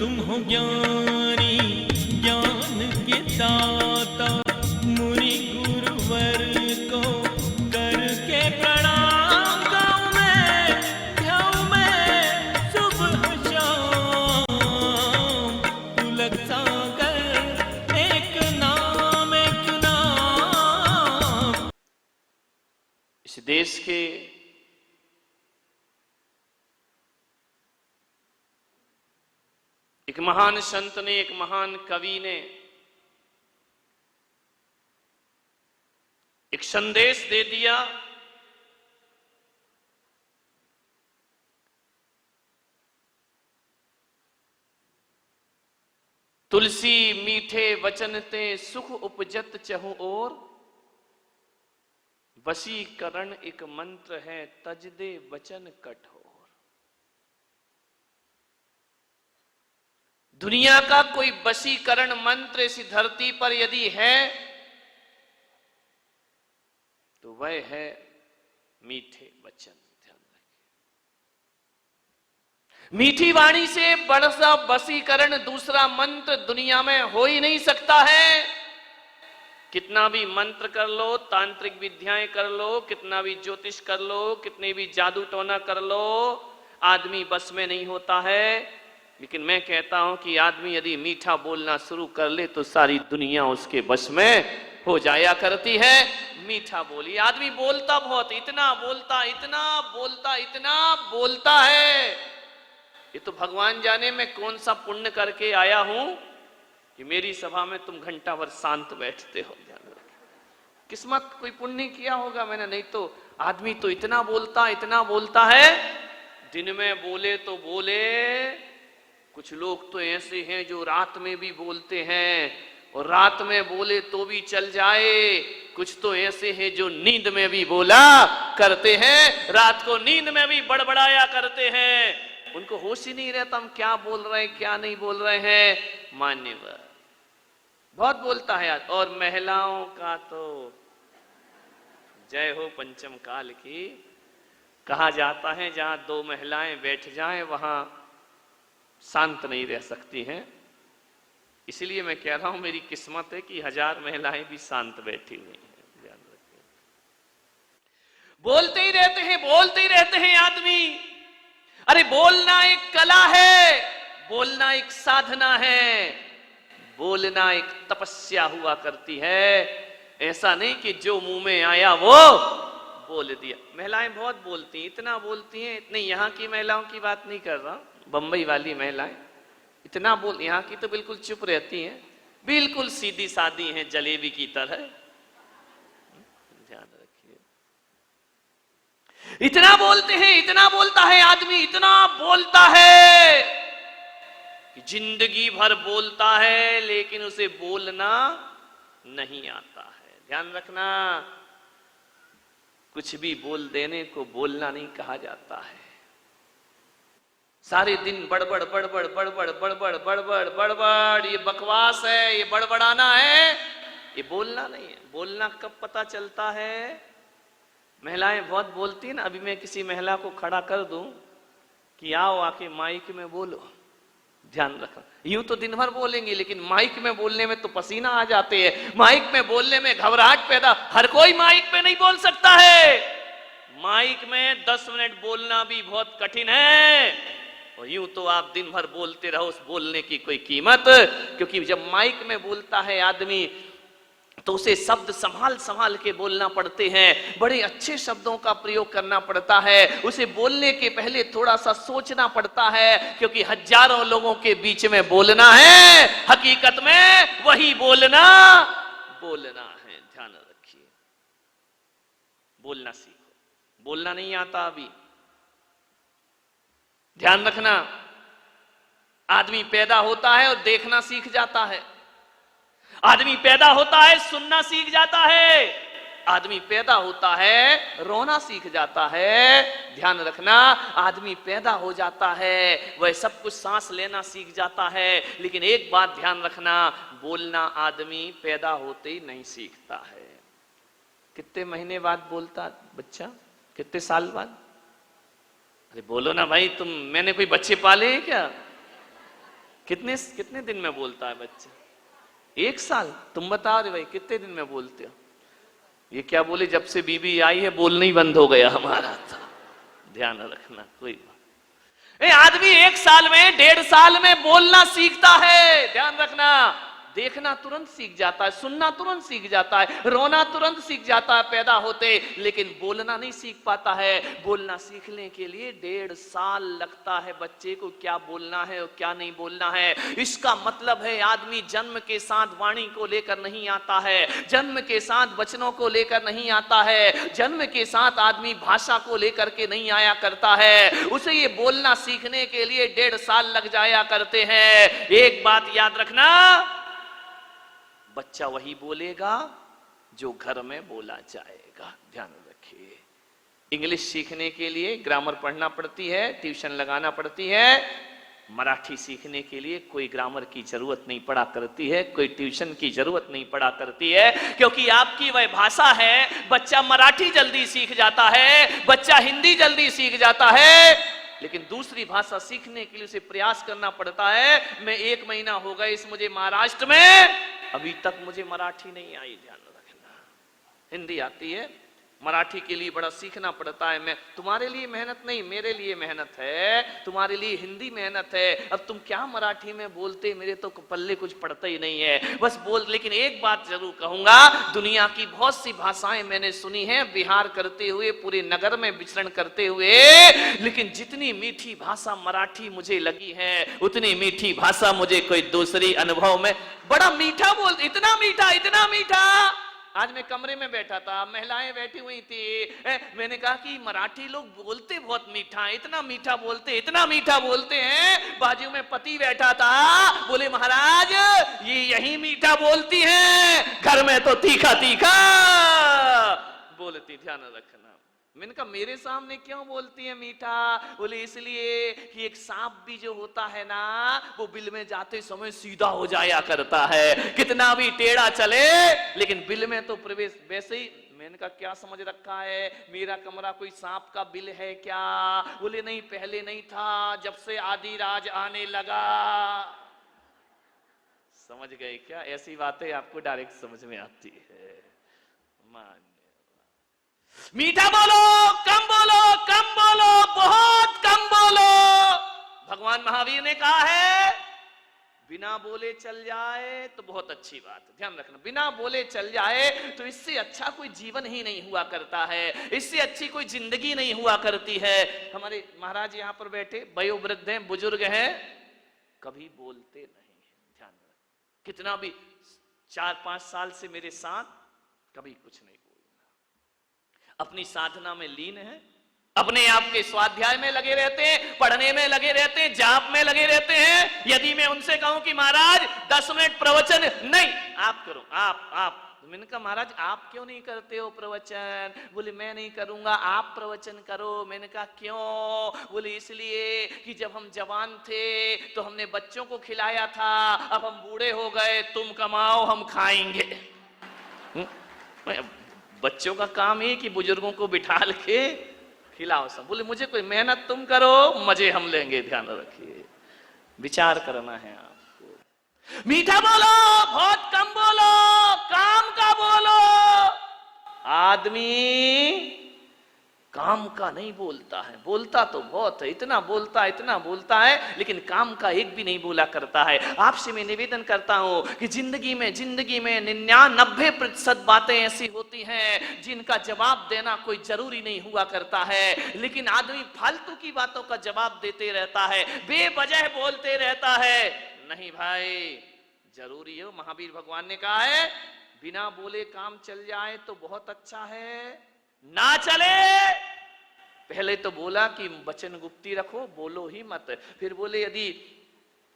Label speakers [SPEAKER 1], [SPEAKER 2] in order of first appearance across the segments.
[SPEAKER 1] तुम हो ज्ञानी ज्ञान के दाता, मुनि गुरुवर को करके प्रणाम गाऊं मैं सुबह शाम। पुलक सागर एक नाम
[SPEAKER 2] इस देश के एक महान संत ने, एक महान कवि ने एक संदेश दे दिया। तुलसी मीठे वचन ते सुख उपजत चहु और, वशीकरण एक मंत्र है तज दे वचन कठोर। दुनिया का कोई वशीकरण मंत्र इस धरती पर यदि है तो वह है मीठे वचन। ध्यान रखिए, मीठी वाणी से बड़ा सा वशीकरण दूसरा मंत्र दुनिया में हो ही नहीं सकता है। कितना भी मंत्र कर लो, तांत्रिक विद्याएं कर लो, कितना भी ज्योतिष कर लो, कितने भी जादू टोना कर लो, आदमी बस में नहीं होता है। लेकिन मैं कहता हूं कि आदमी यदि मीठा बोलना शुरू कर ले तो सारी दुनिया उसके बस में हो जाया करती है। मीठा बोली, आदमी बोलता बहुत, इतना बोलता इतना बोलता इतना बोलता है। ये तो भगवान जाने मैं कौन सा पुण्य करके आया हूं कि मेरी सभा में तुम घंटा भर शांत बैठते हो। किस्मत कोई पुण्य किया होगा मैंने, नहीं तो आदमी तो इतना बोलता है। दिन में बोले तो बोले, कुछ लोग तो ऐसे हैं जो रात में भी बोलते हैं और रात में बोले तो भी चल जाए। कुछ तो ऐसे हैं जो नींद में भी बोला करते हैं, रात को नींद में भी बड़बड़ाया करते हैं। उनको होश ही नहीं रहता हम क्या बोल रहे हैं क्या नहीं बोल रहे हैं। मान्यवर बहुत बोलता है। और महिलाओं का तो जय हो पंचम काल की। कहा जाता है जहां दो महिलाएं बैठ जाएं वहां शांत नहीं रह सकती हैं। इसलिए मैं कह रहा हूं मेरी किस्मत है कि 1000 महिलाएं भी शांत बैठी हुई हैं। ध्यान रखिए, बोलते ही रहते हैं आदमी। अरे बोलना एक कला है, बोलना एक साधना है, बोलना एक तपस्या हुआ करती है। ऐसा नहीं कि जो मुंह में आया वो बोल दिया। महिलाएं बहुत बोलती हैं, इतना बोलती हैं। नहीं, यहाँ की महिलाओं की बात नहीं कर रहा, बंबई वाली महिलाएं इतना बोल, यहाँ की तो बिल्कुल चुप रहती हैं, बिल्कुल सीधी सादी हैं जलेबी की तरह। ध्यान रखिए, इतना बोलते हैं, इतना बोलता है आदमी, इतना बोलता है कि जिंदगी भर बोलता है लेकिन उसे बोलना नहीं आता है। ध्यान रखना, कुछ भी बोल देने को बोलना नहीं कहा जाता है। सारे दिन बड़बड़ बड़बड़ बड़बड़ बड़बड़ बड़बड़ बड़बड़, ये बकवास है, ये बड़बड़ाना है, ये बोलना नहीं है। बोलना कब पता चलता है? महिलाएं बहुत बोलती हैं ना। अभी मैं किसी महिला को खड़ा कर दूं कि आओ आके माइक में बोलो, ध्यान रखो, यूं तो दिन भर बोलेंगे लेकिन माइक में बोलने में तो पसीना आ जाते हैं। माइक में बोलने में घबराहट पैदा, हर कोई माइक पे नहीं बोल सकता है। माइक में 10 मिनट बोलना भी बहुत कठिन है। और यूं तो आप दिन भर बोलते रहो, उस बोलने की कोई कीमत, क्योंकि जब माइक में बोलता है आदमी तो उसे शब्द संभाल संभाल के बोलना पड़ते हैं, बड़े अच्छे शब्दों का प्रयोग करना पड़ता है। उसे बोलने के पहले थोड़ा सा सोचना पड़ता है, क्योंकि हजारों लोगों के बीच में बोलना है, हकीकत में वही बोलना है। ध्यान रखिए, बोलना सीखो। बोलना नहीं आता अभी, ध्यान रखना। आदमी पैदा होता है और देखना सीख जाता है, आदमी पैदा होता है सुनना सीख जाता है, आदमी पैदा होता है रोना सीख जाता है। ध्यान रखना, आदमी पैदा हो जाता है वह सब कुछ सांस लेना सीख जाता है, लेकिन एक बात ध्यान रखना, बोलना आदमी पैदा होते ही नहीं सीखता है। कितने महीने बाद बोलता बच्चा, कितने साल बाद? अरे बोलो ना भाई तुम, मैंने कोई बच्चे पाले हैं क्या? कितने कितने दिन में बोलता है बच्चा? 1 साल। तुम बता रहे भाई कितने दिन में बोलते हो? ये क्या बोले, जब से बीबी आई है बोलना ही बंद हो गया हमारा। था ध्यान रखना, कोई बात। आदमी 1 साल में 1.5 साल में बोलना सीखता है। ध्यान रखना, देखना तुरंत सीख जाता है, सुनना तुरंत सीख जाता है, रोना तुरंत सीख जाता है पैदा होते, लेकिन बोलना नहीं सीख पाता है। बोलना सीखने के लिए 1.5 साल लगता है बच्चे को, क्या बोलना है और क्या नहीं बोलना है। इसका मतलब है आदमी जन्म के साथ वाणी को लेकर नहीं आता है, जन्म के साथ वचनों को लेकर नहीं आता है, जन्म के साथ आदमी भाषा को लेकर के नहीं आया करता है। उसे ये बोलना सीखने के लिए 1.5 साल लग जाया करते हैं। एक बात याद रखना, बच्चा वही बोलेगा जो घर में बोला जाएगा। ध्यान रखिए, इंग्लिश सीखने के लिए ग्रामर पढ़ना पड़ती है, ट्यूशन लगाना पड़ती है। मराठी सीखने के लिए कोई ग्रामर की जरूरत नहीं पड़ा करती है, कोई ट्यूशन की जरूरत नहीं पड़ा करती है, क्योंकि आपकी वह भाषा है। बच्चा मराठी जल्दी सीख जाता है, बच्चा हिंदी जल्दी सीख जाता है, लेकिन दूसरी भाषा सीखने के लिए उसे प्रयास करना पड़ता है। मैं 1 महीना हो गया इस मुझे महाराष्ट्र में, अभी तक मुझे मराठी नहीं आई। ध्यान रखना, हिंदी आती है, मराठी के लिए बड़ा सीखना पड़ता है। मैं तुम्हारे लिए मेहनत नहीं, मेरे लिए मेहनत है, तुम्हारे लिए हिंदी मेहनत है। अब तुम क्या मराठी में बोलते, मेरे तो पल्ले कुछ पड़ता ही नहीं है, बस बोल। लेकिन एक बात जरूर कहूंगा, दुनिया की बहुत सी भाषाएं मैंने सुनी हैं विहार करते हुए, पूरे नगर में विचरण करते हुए, लेकिन जितनी मीठी भाषा मराठी मुझे लगी है, उतनी मीठी भाषा मुझे कोई दूसरी अनुभव में। बड़ा मीठा बोल, इतना मीठा, इतना मीठा। आज मैं कमरे में बैठा था, महिलाएं बैठी हुई थी, मैंने कहा कि मराठी लोग बोलते बहुत मीठा है, इतना मीठा बोलते, इतना मीठा बोलते हैं। बाजू में पति बैठा था, बोले महाराज ये यही मीठा बोलती हैं, घर में तो तीखा तीखा बोलती। ध्यान रखना। मैंने कहा मेरे सामने क्यों बोलती है मीठा? बोले इसलिए कि एक सांप भी जो होता है ना, वो बिल में जाते समय सीधा हो जाया करता है, कितना भी टेढ़ा चले लेकिन बिल में तो प्रवेश वैसे ही। मैंने कहा क्या समझ रखा है, मेरा कमरा कोई सांप का बिल है क्या? बोले नहीं, पहले नहीं था, जब से आदि राज आने लगा। समझ गए क्या? ऐसी बातें आपको डायरेक्ट समझ में आती है। मान मीठा बोलो, कम बोलो, कम बोलो, बहुत कम बोलो। भगवान महावीर ने कहा है बिना बोले चल जाए तो बहुत अच्छी बात है। ध्यान रखना, बिना बोले चल जाए तो इससे अच्छा कोई जीवन ही नहीं हुआ करता है, इससे अच्छी कोई जिंदगी नहीं हुआ करती है। हमारे महाराज यहाँ पर बैठे वयोवृद्ध हैं, बुजुर्ग हैं, कभी बोलते नहीं है। ध्यान रखना, कितना भी 4-5 साल से मेरे साथ, कभी कुछ नहीं, अपनी साधना में लीन है, अपने आप के स्वाध्याय में लगे रहते हैं, पढ़ने में लगे रहते हैं, जाप में लगे रहते हैं। यदि मैं उनसे कहूं कि महाराज 10 मिनट प्रवचन, नहीं आप करो, आप मैंने कहा महाराज आप क्यों नहीं करते हो प्रवचन? बोले मैं नहीं करूंगा, आप प्रवचन करो। मैंने कहा क्यों? बोले इसलिए कि जब हम जवान थे तो हमने बच्चों को खिलाया था, अब हम बूढ़े हो गए, तुम कमाओ हम खाएंगे। बच्चों का काम है कि बुजुर्गों को बिठाल के खिलाओ सब। बोले मुझे कोई मेहनत तुम करो, मजे हम लेंगे। ध्यान रखिए, विचार करना है आपको। मीठा बोलो, बहुत कम बोलो, काम का बोलो। आदमी काम का नहीं बोलता है, बोलता तो बहुत है, इतना बोलता है, लेकिन काम का एक भी नहीं बोला करता है। आपसे मैं निवेदन करता हूं कि जिंदगी में 99% बातें ऐसी होती हैं जिनका जवाब देना कोई जरूरी नहीं हुआ करता है, लेकिन आदमी फालतू की बातों का जवाब देते रहता है, बेवजह बोलते रहता है। नहीं भाई, जरूरी है। महावीर भगवान ने कहा है बिना बोले काम चल जाए तो बहुत अच्छा है, ना चले। पहले तो बोला कि वचन गुप्ती रखो, बोलो ही मत। फिर बोले यदि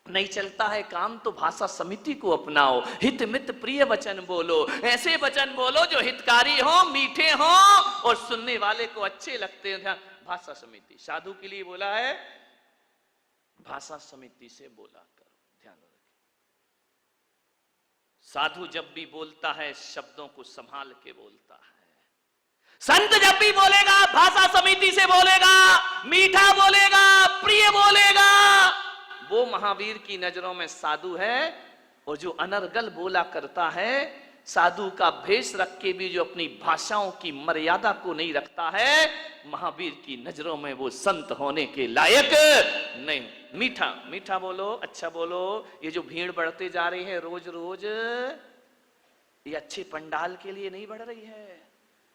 [SPEAKER 2] नहीं चलता है काम तो भाषा समिति को अपनाओ, हित मित प्रिय वचन बोलो, ऐसे वचन बोलो जो हितकारी हो, मीठे हो और सुनने वाले को अच्छे लगते हैं। भाषा समिति साधु के लिए बोला है, भाषा समिति से बोला करो। ध्यान रखिए, साधु जब भी बोलता है शब्दों को संभाल के बोलता है। संत जब भी बोलेगा भाषा समिति से बोलेगा, मीठा बोलेगा, प्रिय बोलेगा। वो महावीर की नजरों में साधु है। और जो अनर्गल बोला करता है, साधु का भेष रख के भी जो अपनी भाषाओं की मर्यादा को नहीं रखता है, महावीर की नजरों में वो संत होने के लायक नहीं। मीठा मीठा बोलो, अच्छा बोलो। ये जो भीड़ बढ़ते जा रही है रोज रोज, ये अच्छे पंडाल के लिए नहीं बढ़ रही है।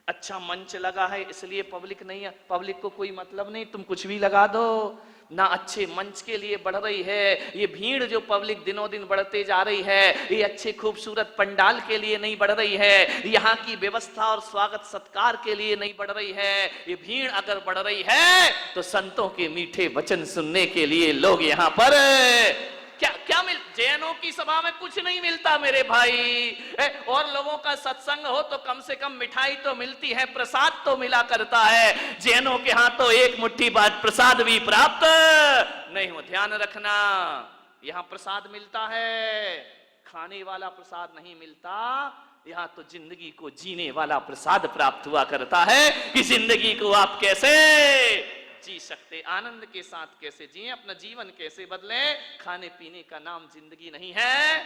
[SPEAKER 2] अच्छा मंच लगा है इसलिए पब्लिक नहीं है, पब्लिक को कोई मतलब नहीं, तुम कुछ भी लगा दो ना, अच्छे मंच के लिए बढ़ रही है। ये भीड़ जो पब्लिक दिनों दिन बढ़ते जा रही है, ये अच्छे खूबसूरत पंडाल के लिए नहीं बढ़ रही है, यहाँ की व्यवस्था और स्वागत सत्कार के लिए नहीं बढ़ रही है। ये भीड़ अगर बढ़ रही है तो संतों के मीठे वचन सुनने के लिए लोग यहाँ पर क्या क्या मिल। जैनों की सभा में कुछ नहीं मिलता मेरे भाई। और लोगों का सत्संग हो तो कम से कम मिठाई तो मिलती है, प्रसाद तो मिला करता है। जैनों के हाथ तो एक मुट्ठी बाद प्रसाद भी प्राप्त नहीं हो। ध्यान रखना, यहाँ प्रसाद मिलता है, खाने वाला प्रसाद नहीं मिलता। यहाँ तो जिंदगी को जीने वाला प्रसाद प्राप्त हुआ करता है कि जिंदगी को आप कैसे जी सकते, आनंद के साथ कैसे जिए, अपना जीवन कैसे बदले। खाने पीने का नाम जिंदगी नहीं है,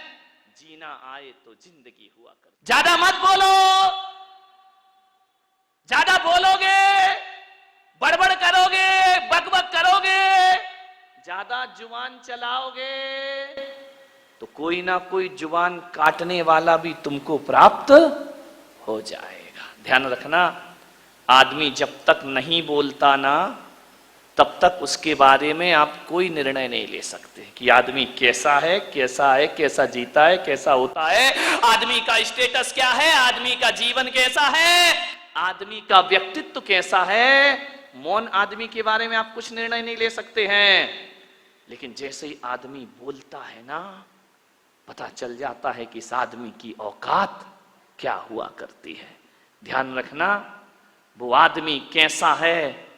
[SPEAKER 2] जीना आए तो जिंदगी हुआ कर। ज्यादा मत बोलो, ज्यादा बोलोगे, बड़बड़ करोगे, बकबक करोगे, ज्यादा जुबान चलाओगे तो कोई ना कोई जुबान काटने वाला भी तुमको प्राप्त हो जाएगा। ध्यान रखना, आदमी जब तक नहीं बोलता ना, तब तक उसके बारे में आप कोई निर्णय नहीं ले सकते कि आदमी कैसा है, कैसा है, कैसा जीता है, कैसा होता है, आदमी का स्टेटस क्या है, आदमी का जीवन कैसा है, आदमी का व्यक्तित्व कैसा है। मौन आदमी के बारे में आप कुछ निर्णय नहीं ले सकते हैं, लेकिन जैसे ही आदमी बोलता है ना, पता चल जाता है कि इस आदमी की औकात क्या हुआ करती है। ध्यान रखना, वो आदमी कैसा है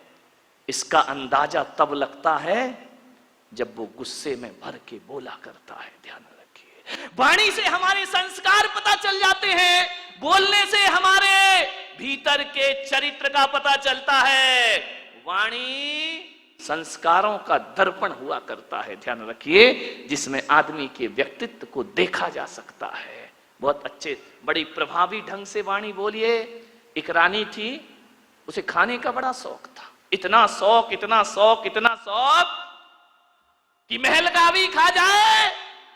[SPEAKER 2] इसका अंदाजा तब लगता है जब वो गुस्से में भर के बोला करता है। ध्यान रखिए, वाणी से हमारे संस्कार पता चल जाते हैं, बोलने से हमारे भीतर के चरित्र का पता चलता है। वाणी संस्कारों का दर्पण हुआ करता है। ध्यान रखिए, जिसमें आदमी के व्यक्तित्व को देखा जा सकता है। बहुत अच्छे, बड़ी प्रभावी ढंग से वाणी बोलिए। एक रानी थी, उसे खाने का बड़ा शौक था, इतना शौक, इतना शौक, इतना शौक कि महल का भी खा जाए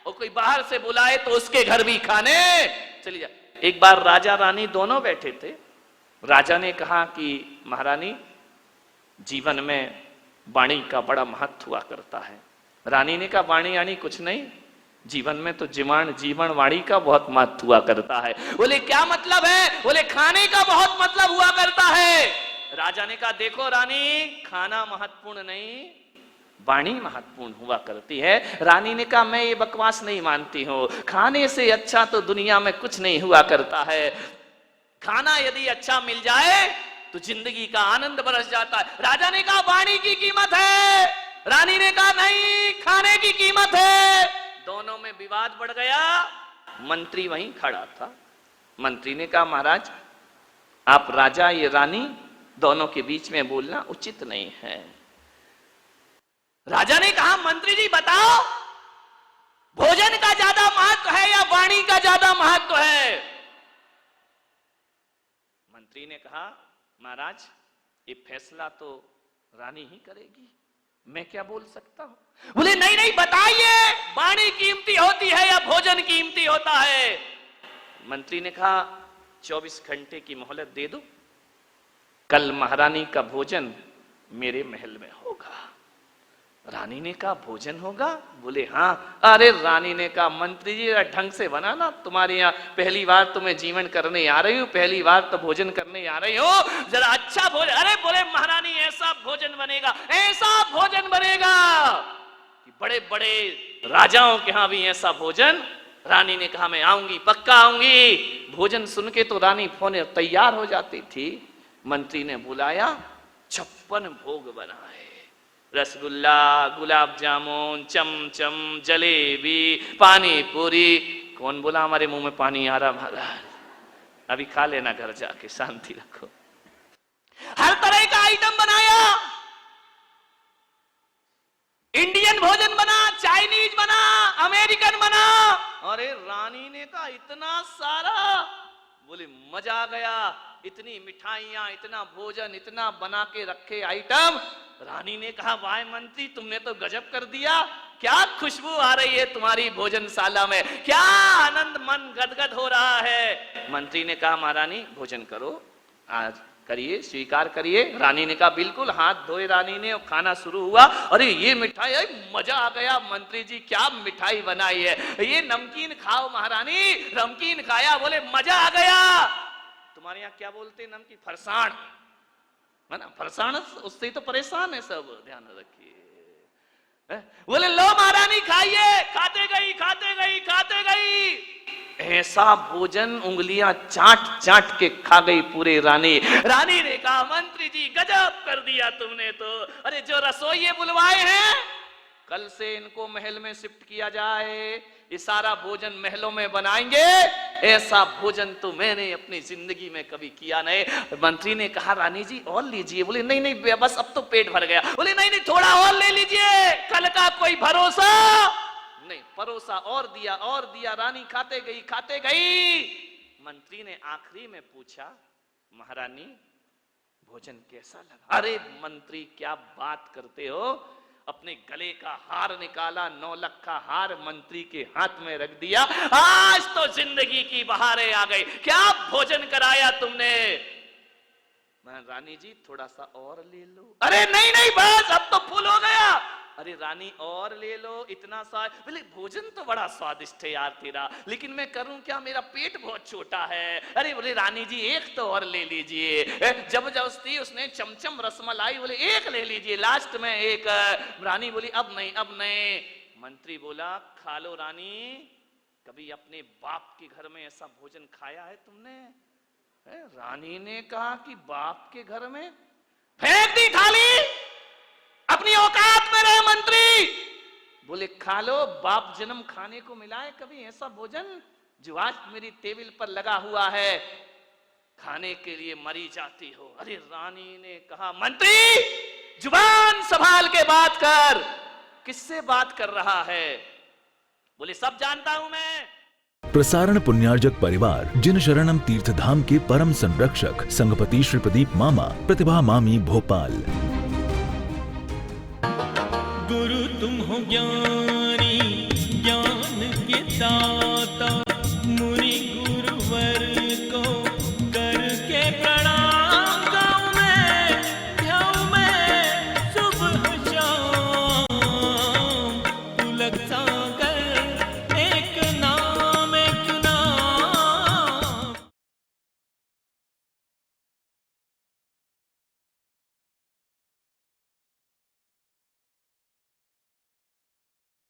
[SPEAKER 2] और कोई बाहर से बुलाए तो उसके घर भी खाने चली जाए। एक बार राजा रानी दोनों बैठे थे। राजा ने कहा कि महारानी, जीवन में वाणी का बड़ा महत्व हुआ करता है। रानी ने कहा, वाणी यानी कुछ नहीं, जीवन में तो जीवन वाणी का बहुत महत्व हुआ करता है। बोले क्या मतलब है? बोले खाने का बहुत मतलब हुआ करता है। राजा ने कहा, देखो रानी, खाना महत्वपूर्ण नहीं, वाणी महत्वपूर्ण हुआ करती है। रानी ने कहा, मैं ये बकवास नहीं मानती हूं, खाने से अच्छा तो दुनिया में कुछ नहीं हुआ करता है। खाना यदि अच्छा मिल जाए तो जिंदगी का आनंद बरस जाता है। राजा ने कहा, वाणी की कीमत है। रानी ने कहा, नहीं, खाने की कीमत है। दोनों में विवाद बढ़ गया। मंत्री वहीं खड़ा था। मंत्री ने कहा, महाराज, आप राजा, ये रानी, दोनों के बीच में बोलना उचित नहीं है। राजा ने कहा, मंत्री जी बताओ, भोजन का ज्यादा महत्व है या वाणी का ज्यादा महत्व है? मंत्री ने कहा, महाराज, ये फैसला तो रानी ही करेगी, मैं क्या बोल सकता हूं। बोले नहीं नहीं, बताइए, वाणी कीमती होती है या भोजन कीमती होता है? मंत्री ने कहा, 24 घंटे की मोहलत दे दो, कल महारानी का भोजन मेरे महल में होगा। रानी ने कहा, भोजन होगा? बोले हाँ। अरे रानी ने कहा, मंत्री जी ढंग से बनाना, तुम्हारे यहाँ पहली बार तो मैं जीवन करने आ रही हूँ, पहली बार तो भोजन करने आ रही हूँ, जरा अच्छा भोजन। अरे बोले महारानी, ऐसा भोजन बनेगा, ऐसा भोजन बनेगा कि बड़े बड़े राजाओं के यहाँ भी ऐसा भोजन। रानी ने कहा, मैं आऊंगी, पक्का आऊंगी। भोजन सुन के तो रानी फोने तैयार हो जाती थी। मंत्री ने बुलाया, 56 भोग बनाए, रसगुल्ला, गुलाब जामुन, चमचम, जलेबी, पानी पूरी। कौन बोला हमारे मुंह में पानी आ रहा? महाराज, अभी खा लेना घर जाके, शांति रखो। हर तरह का आइटम बनाया। इंडियन भोजन बना, चाइनीज बना, अमेरिकन बना। अरे रानी ने कहा इतना सारा, बोले मजा आ गया, इतनी मिठाइयां, इतना भोजन, इतना बना के रखे आइटम। रानी ने कहा वाह मंत्री, तुमने तो गजब कर दिया, क्या खुशबू आ रही है तुम्हारी भोजनशाला में, क्या आनंद, मन गदगद हो रहा है। मंत्री ने कहा महारानी भोजन करो, आज करिए, स्वीकार करिए। रानी ने कहा बिल्कुल। हाथ धोए रानी ने और खाना शुरू हुआ। अरे ये मिठाई है, मजा आ गया मंत्री जी, क्या मिठाई बनाई है, ये नमकीन खाओ महारानी। नमकीन खाया, बोले मजा आ गया। तुम्हारे यहाँ क्या बोलते हैं नमकीन? फरसाण है ना, फरसाण, उससे ही तो परेशान है सब, ध्यान रखिए। बोले लो महारानी खाइए, खाते गई खाते गई खाते गई। ऐसा भोजन उंगलियां चाट चाट के खा गई पूरे रानी। रानी ने कहा मंत्री जी गजब कर दिया तुमने तो। अरे जो रसोइये बुलवाए हैं, कल से इनको महल में शिफ्ट किया जाए, ये सारा भोजन महलों में बनाएंगे। ऐसा भोजन तो मैंने अपनी जिंदगी में कभी किया नहीं। मंत्री ने कहा रानी जी और लीजिए। बोले नहीं नहीं बस अब तो पेट भर गया। बोले नहीं नहीं थोड़ा और ले लीजिए, कल का कोई भरोसा नहीं। परोसा और दिया। रानी खाते गई खाते गई। मंत्री ने आखिरी में पूछा महारानी भोजन कैसा लगा? अरे मंत्री क्या बात करते हो, अपने गले का हार निकाला, 9 लाख का हार मंत्री के हाथ में रख दिया। आज तो जिंदगी की बहारें आ गई, क्या भोजन कराया तुमने। रानी जी थोड़ा सा और ले लो। अरे नहीं नहीं बस अब तो फुल हो गया। अरे रानी और ले लो, इतना सा। बोले भोजन तो बड़ा स्वादिष्ट है यार तेरा, लेकिन मैं करूं क्या, मेरा पेट बहुत छोटा है। अरे बोले रानी जी एक तो और ले लीजिए। जबरदस्ती उसने चमचम रसमलाई, बोले एक ले लीजिए, लास्ट में एक। रानी बोली अब नहीं अब नहीं। मंत्री बोला खा लो रानी, कभी अपने बाप के घर में ऐसा भोजन खाया है तुमने? रानी ने कहा कि बाप के घर में? फेंक दी थाली, अपनी औकात में रहे मंत्री। बोले खा लो, बाप जन्म खाने को मिला है कभी ऐसा भोजन जो आज मेरी टेबल पर लगा हुआ है, खाने के लिए मरी जाती हो। अरे रानी ने कहा मंत्री जुबान संभाल के बात कर, किससे बात कर रहा है? बोले सब जानता हूं मैं।
[SPEAKER 3] प्रसारण पुण्यार्जक परिवार जिन शरणम तीर्थ धाम के परम संरक्षक संघपति श्री प्रदीप मामा, प्रतिभा मामी, भोपाल।
[SPEAKER 1] गुरु तुम हो ज्ञान